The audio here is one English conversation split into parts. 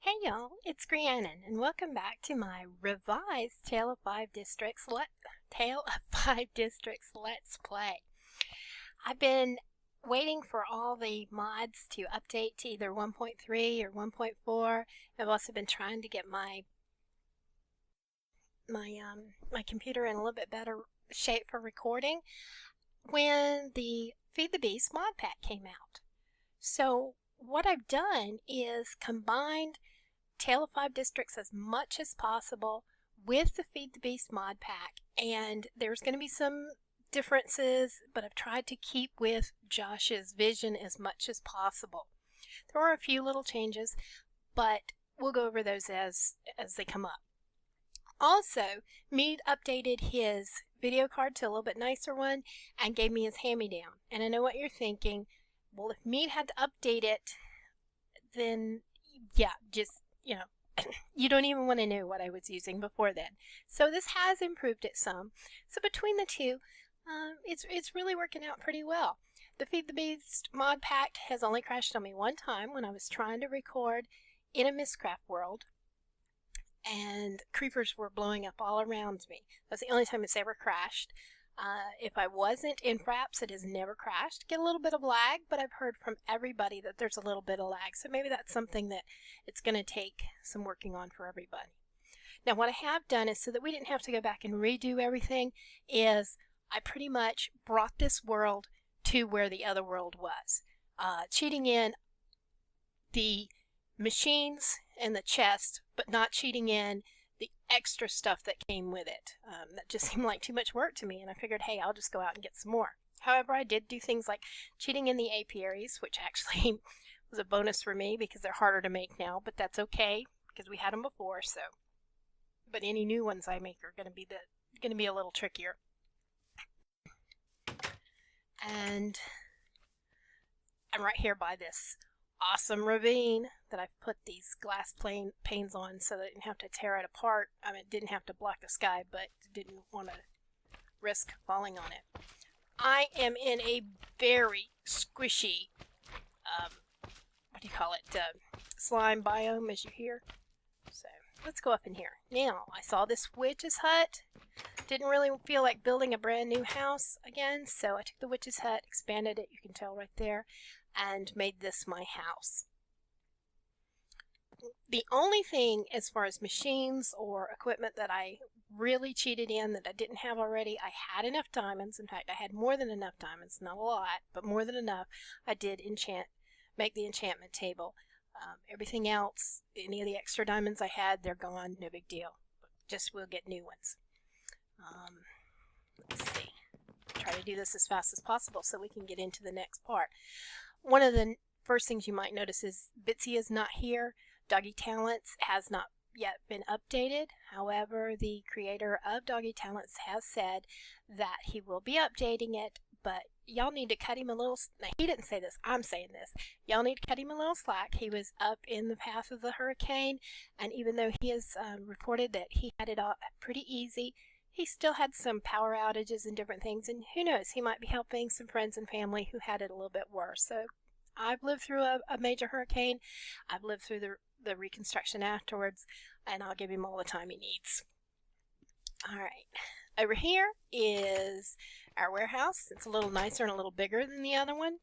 Hey y'all, it's Grianan, and welcome back to my revised Tale of Five Districts Let's Play. I've been waiting for all the mods to update to either 1.3 or 1.4. I've also been trying to get my computer in a little bit better shape for recording when the Feed the Beast mod pack came out. So what I've done is combined Tale of Five Districts as much as possible with the Feed the Beast mod pack, and there's going to be some differences, but I've tried to keep with Josh's vision as much as possible. There were a few little changes, but we'll go over those as they come up. Also, Mead updated his video card to a little bit nicer one and gave me his hand-me-down. And I know what you're thinking, well, if Mead had to update it, then yeah, just, you don't even want to know what I was using before then. So this has improved it some. So between the two, it's really working out pretty well. The Feed the Beast mod pack has only crashed on me one time when I was trying to record in a Mistcraft world, and creepers were blowing up all around me. That's the only time it's ever crashed. If I wasn't in Fraps, it has never crashed. Get a little bit of lag, but I've heard from everybody that there's a little bit of lag. So maybe that's something that it's going to take some working on for everybody. Now what I have done is, so that we didn't have to go back and redo everything, is I pretty much brought this world to where the other world was. Cheating in the machines and the chest, but not cheating in the extra stuff that came with it. That just seemed like too much work to me, and I figured, hey, I'll just go out and get some more. However, I did do things like cheating in the apiaries, which actually was a bonus for me because they're harder to make now, but that's okay because we had them before. So, but any new ones I make are going to be a little trickier. And I'm right here by this awesome ravine that I've put these glass panes on so that I didn't have to tear it apart. I mean, it didn't have to block the sky, but didn't want to risk falling on it. I am in a very squishy, slime biome, as you hear. So let's go up in here. Now, I saw this witch's hut. Didn't really feel like building a brand new house again, so I took the witch's hut, expanded it, you can tell right there, and made this my house. The only thing as far as machines or equipment that I really cheated in that I didn't have already, I had enough diamonds. In fact, I had more than enough diamonds, not a lot, but more than enough. I did make the enchantment table. Everything else, any of the extra diamonds I had, they're gone, no big deal. Just we'll get new ones. Let's see. Try to do this as fast as possible so we can get into the next part. One of the first things you might notice is Bitsy is not here. Doggy Talents has not yet been updated. However, the creator of Doggy Talents has said that he will be updating it, but y'all need to cut him a little. Now, he didn't say this, I'm saying this. Y'all need to cut him a little slack. He was up in the path of the hurricane, and even though he has reported that he had it all pretty easy, he still had some power outages and different things, and who knows, he might be helping some friends and family who had it a little bit worse. So I've lived through a major hurricane. I've lived through the reconstruction afterwards, and I'll give him all the time he needs. All right, over here is our warehouse. It's a little nicer and a little bigger than the other one.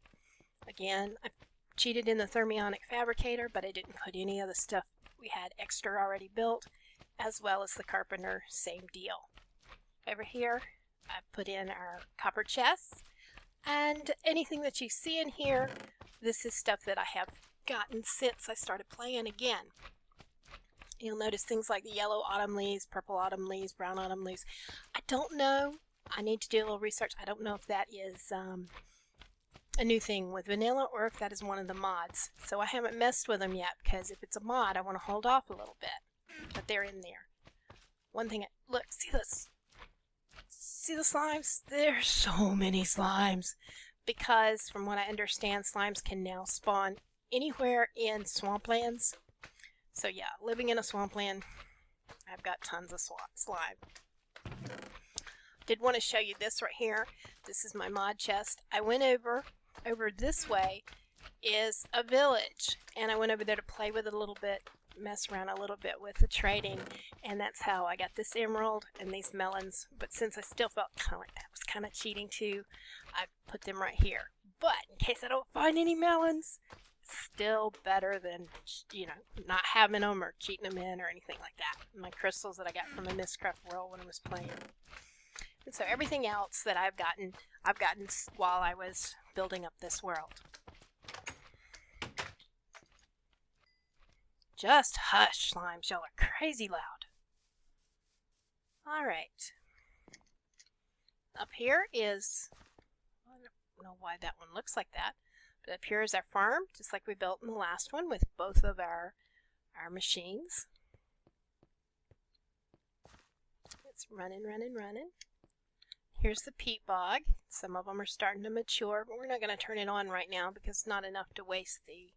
Again, I cheated in the thermionic fabricator, but I didn't put any of the stuff we had extra already built, as well as the carpenter, same deal. Over here, I've put in our copper chests, and anything that you see in here, this is stuff that I have gotten since I started playing again. You'll notice things like the yellow autumn leaves, purple autumn leaves, brown autumn leaves. I don't know. I need to do a little research. I don't know if that is a new thing with vanilla or if that is one of the mods. So I haven't messed with them yet, because if it's a mod, I want to hold off a little bit. But they're in there. One thing, look, see this? See the slimes? There's so many slimes. Because from what I understand, slimes can now spawn anywhere in swamplands. So yeah, living in a swampland, I've got tons of slime. Did want to show you this right here. This is my mod chest. I went over this way is a village, and I went over there to play with it a little bit, mess around a little bit with the trading, and that's how I got this emerald and these melons. But since I still felt kind of like that was kind of cheating too, I put them right here. But in case I don't find any melons, still better than, you know, not having them or cheating them in or anything like that. My crystals that I got from the Mistcraft world when I was playing. And so everything else that I've gotten while I was building up this world. Just hush, slimes. Y'all are crazy loud. Alright. Up here is, I don't know why that one looks like that, but up here is our farm, just like we built in the last one with both of our machines. It's running. Here's the peat bog. Some of them are starting to mature, but we're not going to turn it on right now because it's not enough to waste the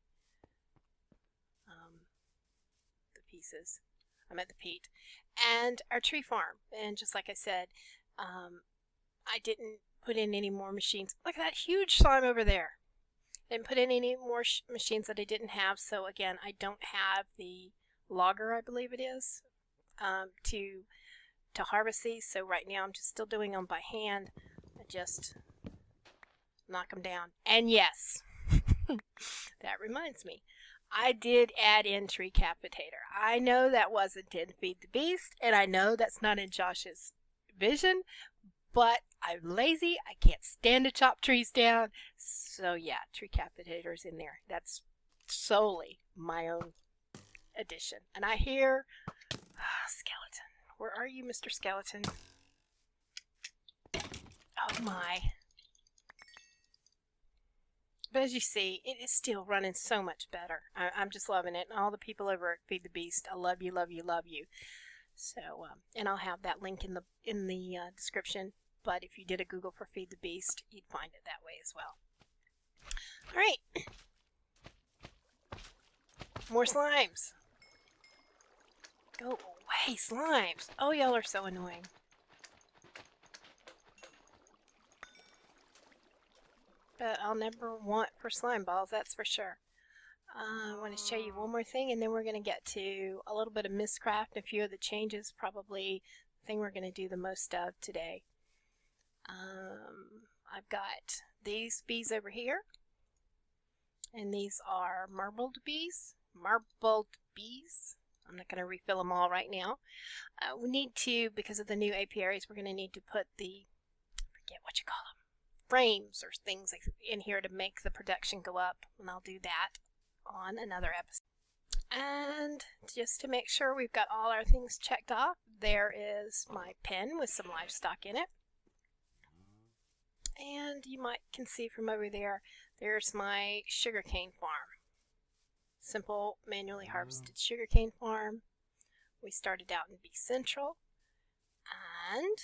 pieces. I'm at the peat. And our tree farm. And just like I said, I didn't put in any more machines. Look at that huge slime over there. Didn't put in any more machines that I didn't have. So again, I don't have the logger, I believe it is, to harvest these. So right now I'm just still doing them by hand. I just knock them down. And yes, that reminds me, I did add in tree capitator. I know that wasn't in Feed the Beast, and I know that's not in Josh's vision, but I'm lazy. I can't stand to chop trees down. So yeah, tree capitator's in there. That's solely my own addition. And I hear, skeleton. Where are you, Mr. Skeleton? Oh my. But as you see, it is still running so much better. I'm just loving it. And all the people over at Feed the Beast, I love you, love you, love you. So, and I'll have that link in the description. But if you did a Google for Feed the Beast, you'd find it that way as well. All right. More slimes. Go away, slimes. Oh, y'all are so annoying. But I'll never want for slime balls, that's for sure. I want to show you one more thing, and then we're going to get to a little bit of Mistcraft and a few of the changes, probably the thing we're going to do the most of today. I've got these bees over here, and these are marbled bees. I'm not going to refill them all right now. We need to, because of the new apiaries, we're going to need to put the, I forget what you call them, frames or things like in here to make the production go up, and I'll do that on another episode. And just to make sure we've got all our things checked off, there is my pen with some livestock in it. And you can see from over there, there's my sugarcane farm. Simple manually harvested sugarcane farm. We started out in Bee Central. And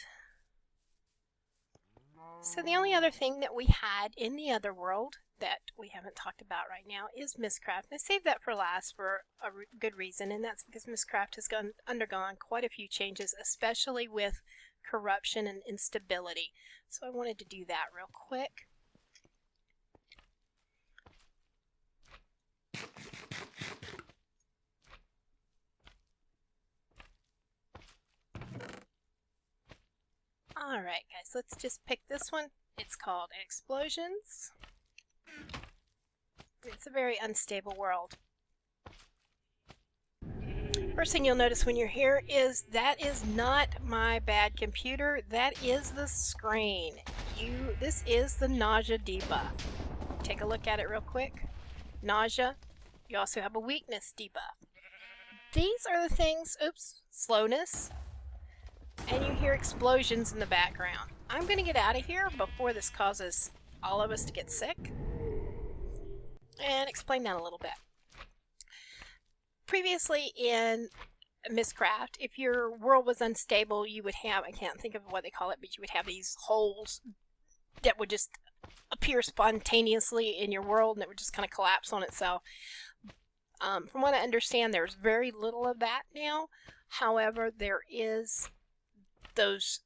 so the only other thing that we had in the other world that we haven't talked about right now is Mistcraft. I saved that for last for a good reason, and that's because Mistcraft has undergone quite a few changes, especially with corruption and instability. So I wanted to do that real quick. Alright guys, let's just pick this one. It's called Explosions. It's a very unstable world. First thing you'll notice when you're here is that is not my bad computer, that is the screen. This is the nausea debuff. Take a look at it real quick. Nausea. You also have a weakness debuff. These are the things, oops, slowness. And you hear explosions in the background. I'm going to get out of here before this causes all of us to get sick. And explain that a little bit. Previously in Mistcraft, if your world was unstable, you would have, I can't think of what they call it, but you would have these holes that would just appear spontaneously in your world and it would just kind of collapse on itself. From what I understand, there's very little of that now. However, there is those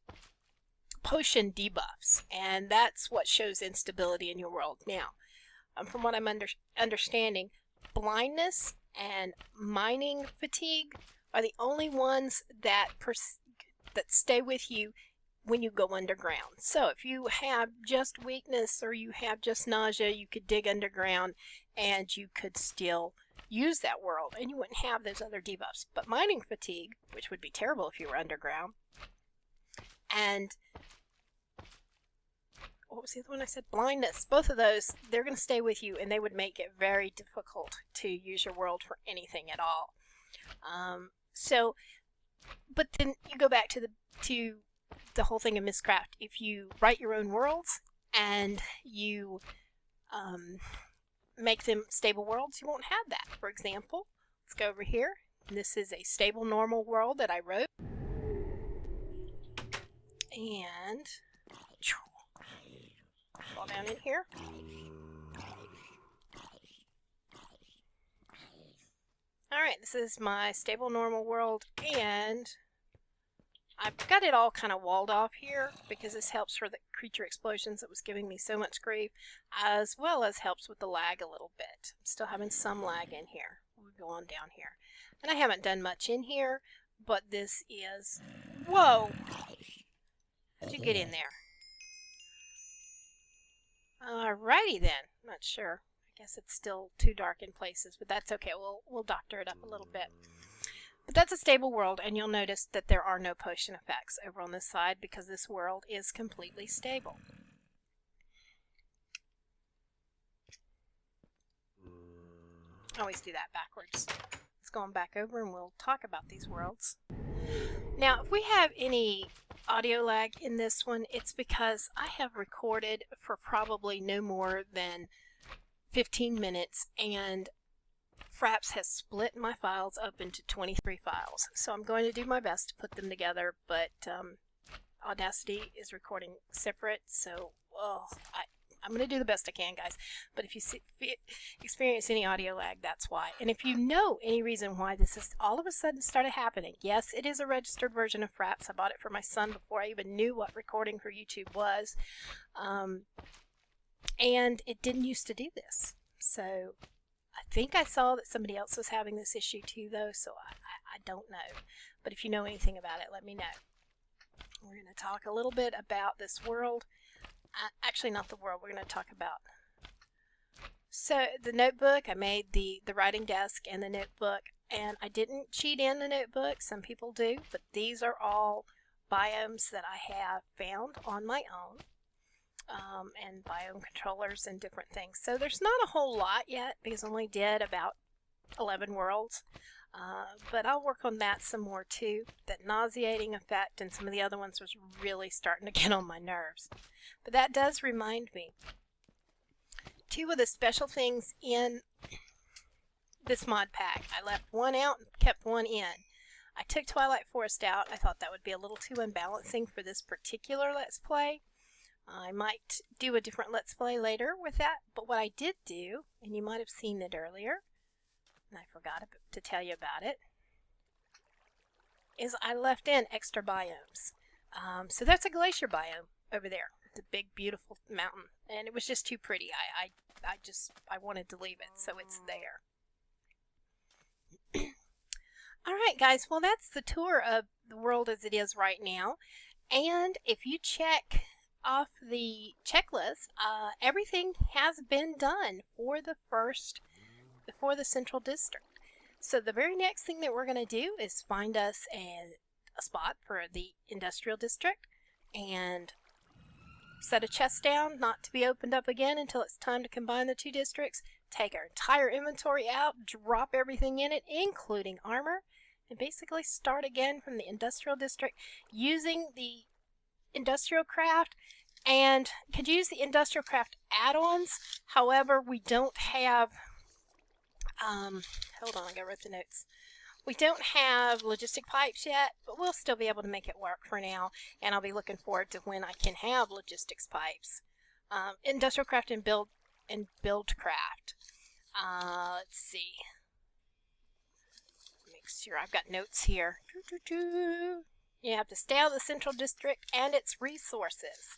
potion debuffs, and that's what shows instability in your world now. from what I'm understanding, blindness and mining fatigue are the only ones that stay with you when you go underground. So if you have just weakness or you have just nausea, you could dig underground and you could still use that world and you wouldn't have those other debuffs. But mining fatigue, which would be terrible if you were underground, and what was the other one I said? Blindness. Both of those, they're going to stay with you and they would make it very difficult to use your world for anything at all. But then you go back to the whole thing of Mistcraft. If you write your own worlds and you make them stable worlds, you won't have that. For example, let's go over here. This is a stable normal world that I wrote. And fall down in here. Alright, this is my stable normal world, and I've got it all kind of walled off here because this helps for the creature explosions that was giving me so much grief, as well as helps with the lag a little bit. I'm still having some lag in here. We'll go on down here. And I haven't done much in here, but this is... Whoa! How'd you get in there? Alrighty then. Not sure. I guess it's still too dark in places, but that's okay. We'll doctor it up a little bit. But that's a stable world, and you'll notice that there are no potion effects over on this side because this world is completely stable. I always do that backwards. Let's go on back over and we'll talk about these worlds. Now, if we have any audio lag in this one, it's because I have recorded for probably no more than 15 minutes, and Fraps has split my files up into 23 files. So I'm going to do my best to put them together, but Audacity is recording separate, so I'm going to do the best I can, guys. But if you experience any audio lag, that's why. And if you know any reason why this is all of a sudden started happening, yes, it is a registered version of Fraps. I bought it for my son before I even knew what recording for YouTube was. And it didn't used to do this. So I think I saw that somebody else was having this issue too, though, so I don't know. But if you know anything about it, let me know. We're going to talk a little bit about this world. Actually, not the world. We're going to talk about... So, the notebook, I made the writing desk and the notebook, and I didn't cheat in the notebook. Some people do, but these are all biomes that I have found on my own. And biome controllers and different things. So there's not a whole lot yet because I only did about 11 worlds. But I'll work on that some more too. That nauseating effect and some of the other ones was really starting to get on my nerves. But that does remind me. Two of the special things in this mod pack. I left one out and kept one in. I took Twilight Forest out. I thought that would be a little too unbalancing for this particular Let's Play. I might do a different Let's Play later with that, but what I did do, and you might have seen it earlier, and I forgot to tell you about it, is I left in extra biomes. So that's a glacier biome over there, the big beautiful mountain, and it was just too pretty. I wanted to leave it, so it's there. Alright guys, well that's the tour of the world as it is right now, and if you check off the checklist, everything has been done for the Central District. So the very next thing that we're going to do is find us a spot for the Industrial District and set a chest down, not to be opened up again until it's time to combine the two districts, take our entire inventory out, drop everything in it, including armor, and basically start again from the Industrial District using the Industrial Craft, and could use the Industrial Craft add-ons. However, we don't have hold on, I gotta write the notes. We don't have logistic pipes yet, but we'll still be able to make it work for now, and I'll be looking forward to when I can have logistics pipes. Industrial Craft and build craft. Let's see. Make sure I've got notes here. You have to stay out of the Central District and its resources.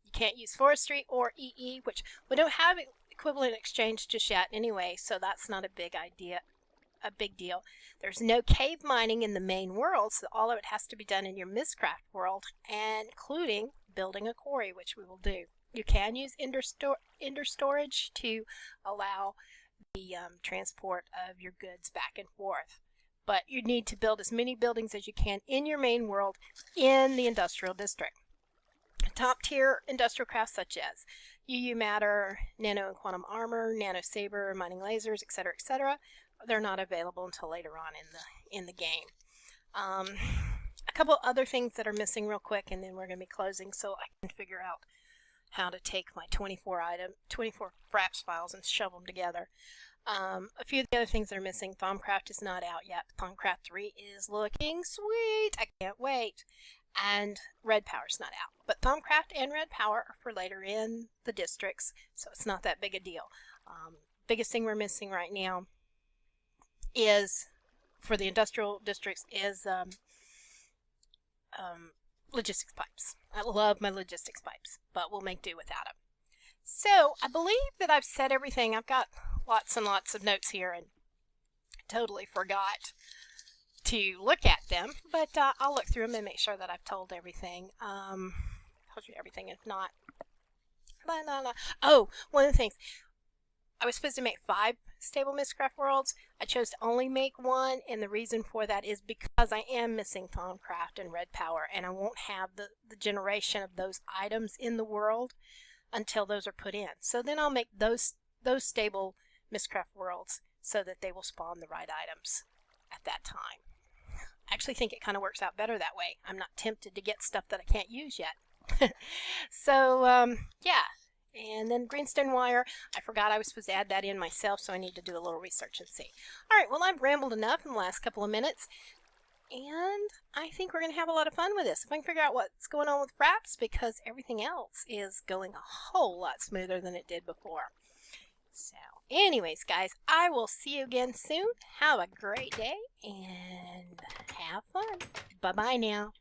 You can't use forestry or EE, which we don't have equivalent exchange just yet anyway, so that's not a big deal. There's no cave mining in the main world, so all of it has to be done in your Mystcraft world, including building a quarry, which we will do. You can use Ender storage to allow the transport of your goods back and forth. But you need to build as many buildings as you can in your main world in the industrial district. Top tier industrial crafts such as UU Matter, Nano and Quantum Armor, Nano Saber, Mining Lasers, etc., they're not available until later on in the game. A couple other things that are missing real quick, and then we're going to be closing so I can figure out how to take my 24 Fraps files and shove them together. A few of the other things that are missing. Thaumcraft is not out yet. Thaumcraft 3 is looking sweet. I can't wait. And Red Power's not out. But Thaumcraft and Red Power are for later in the districts, so it's not that big a deal. Biggest thing we're missing right now is, for the industrial districts, is logistics pipes. I love my logistics pipes, but we'll make do without them. So I believe that I've said everything. I've got lots and lots of notes here and totally forgot to look at them, but I'll look through them and make sure that I've told everything. Told you everything. If not, Oh, one of the things. I was supposed to make 5 stable Mystcraft worlds. I chose to only make 1, and the reason for that is because I am missing Thaumcraft and Red Power, and I won't have the generation of those items in the world until those are put in. So then I'll make those stable Mystcraft worlds so that they will spawn the right items at that time. I actually think it kind of works out better that way. I'm not tempted to get stuff that I can't use yet. So, yeah. And then greenstone wire, I forgot I was supposed to add that in myself, so I need to do a little research and see. All right, well, I've rambled enough in the last couple of minutes, and I think we're going to have a lot of fun with this. If I can figure out what's going on with Fraps, because everything else is going a whole lot smoother than it did before. So, anyways, guys, I will see you again soon. Have a great day, and have fun. Bye-bye now.